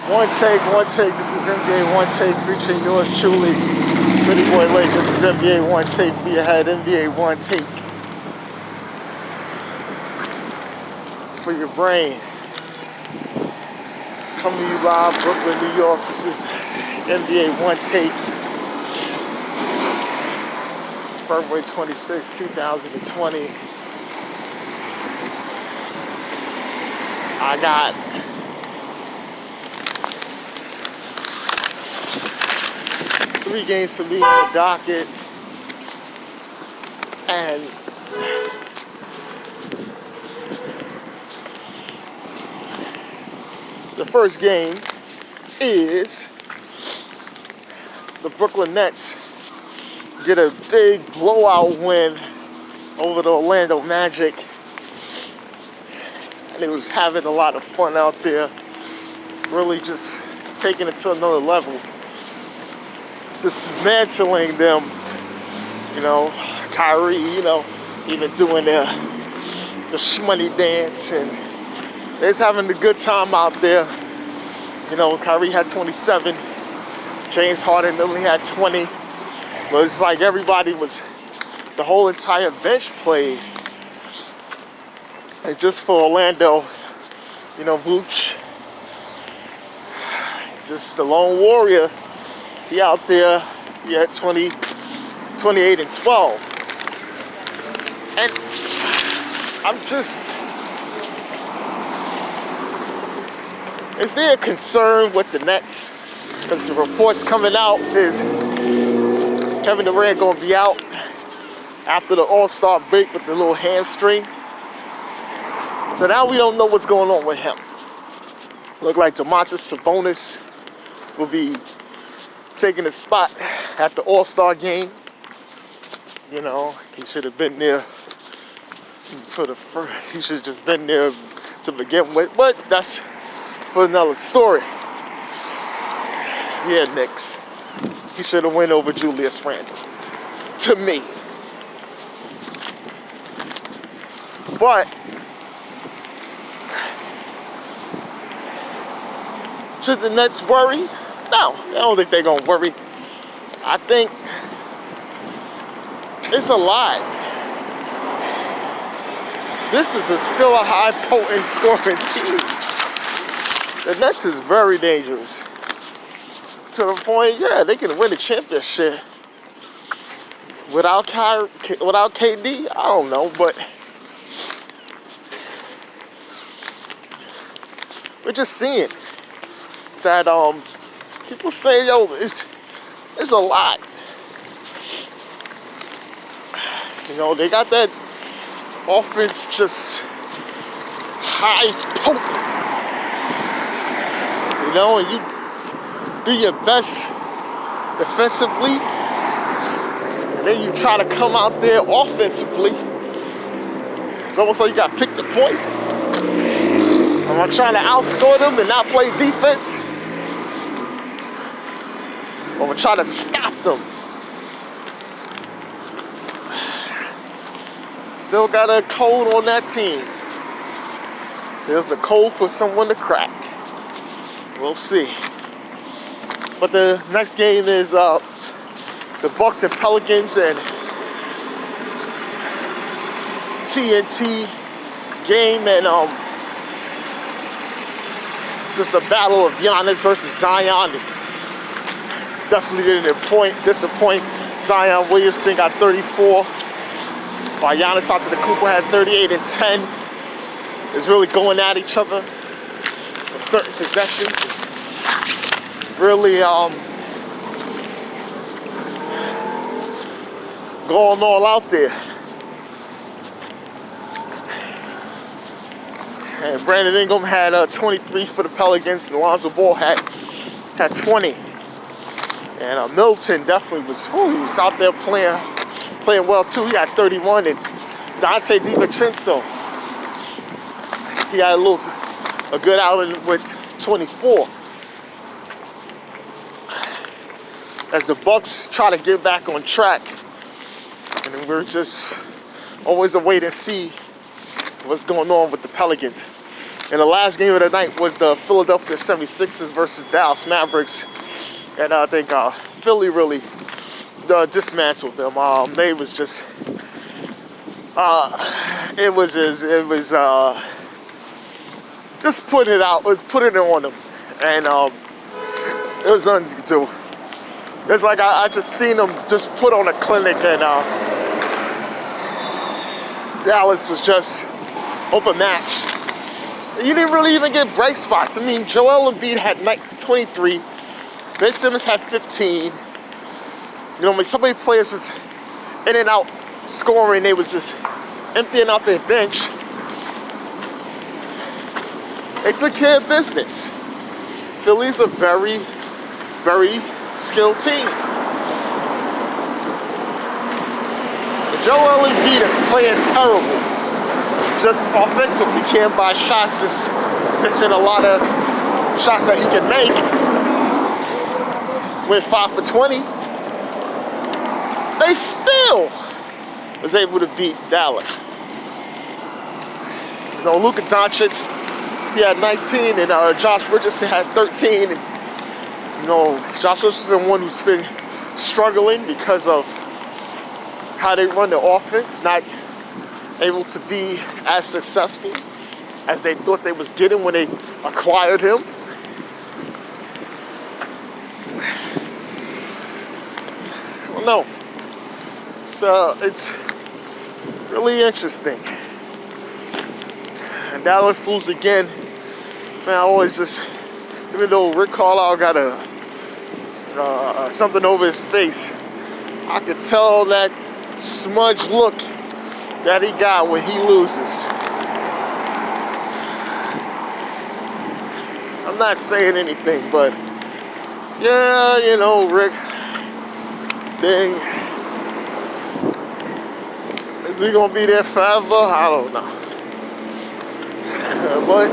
One take. This is NBA One Take featuring yours truly, Pretty Boy Lake. This is NBA One Take for your head. NBA One Take for your brain. Coming to you live, Brooklyn, New York. This is NBA One Take. February 26, 2020. I got three games for me on the docket, and the first game is the Brooklyn Nets get a big blowout win over the Orlando Magic, and it was having a lot of fun out there, really just taking it to another level, dismantling them, Kyrie, even doing the shmoney dance, and they was having a good time out there. Kyrie had 27, James Harden only had 20, but it's like everybody was, the whole entire bench played. And just for Orlando, Vooch, he's just the lone warrior. He out there, he had 28 and 12. And is there a concern with the Nets? Because the reports coming out is Kevin Durant gonna be out after the All-Star break with the little hamstring. So now we don't know what's going on with him. Look like Sabonis will be taking a spot at the All-Star game. He should have been there for the first. He should have just been there to begin with. But that's for another story. Yeah, Knicks. He should have went over Julius Randle. To me. But should the Nets worry? No, I don't think they're going to worry. I think it's a lie. This is still a high potent scoring team. The Nets is very dangerous. To the point, they can win the championship. Without KD, I don't know, but we're just seeing that people say, it's a lot. They got that offense just high potent. And you do your best defensively, and then you try to come out there offensively. It's almost like you got to pick the poison. Am I trying to outscore them and not play defense? Or am I trying to stop them? Still got a code on that team. There's a code for someone to crack. We'll see. But the next game is the Bucks and Pelicans, and TNT game, and just a battle of Giannis versus Zion. Definitely didn't disappoint. Zion Williamson got 34, while Giannis Antetokounmpo had 38 and 10. It's really going at each other in certain possessions. Really going all out there. And Brandon Ingram had 23 for the Pelicans, and Lonzo Ball had 20. And Milton definitely was out there playing well too. He had 31, and Dante DiVincenzo, he had a good outing with 24. As the Bucks try to get back on track, and we're just always a wait and see what's going on with the Pelicans. And the last game of the night was the Philadelphia 76ers versus Dallas Mavericks. And I think Philly really dismantled them. They was just, it was just put it on them. And there was nothing you could do. It's like I just seen them just put on a clinic, and Dallas was just overmatched. You didn't really even get break spots. I mean, Joel Embiid had 23. Ben Simmons had 15. You know, when some of the players was in and out scoring, they was just emptying out their bench. They took care of business. Philly's a very, very skilled team. Joel Embiid is playing terrible. Just offensively, can't buy shots, just missing a lot of shots that he can make. Went 5 for 20. They still was able to beat Dallas. You know, Luka Doncic, he had 19, and Josh Richardson had 13. And, you know, Josh Richardson, one who's been struggling because of how they run the offense, not able to be as successful as they thought they was getting when they acquired him. Well, no. So it's really interesting. And Dallas lose again. Man, I always just, even though Rick Carlisle got something over his face, I could tell that smudge look that he got when he loses. I'm not saying anything, but yeah, you know, Rick, dang, is he gonna be there forever? I don't know. But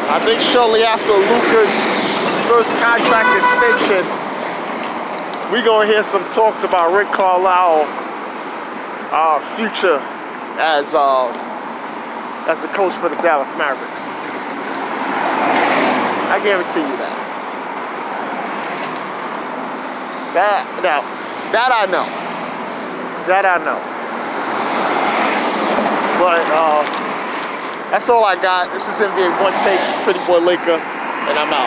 I think shortly after Luka's first contract extension, we're gonna hear some talks about Rick Carlisle's future as a coach for the Dallas Mavericks. I guarantee you that. That I know. That I know. But that's all I got. This is NBA Onetake, Pretty Boy Laker, and I'm out.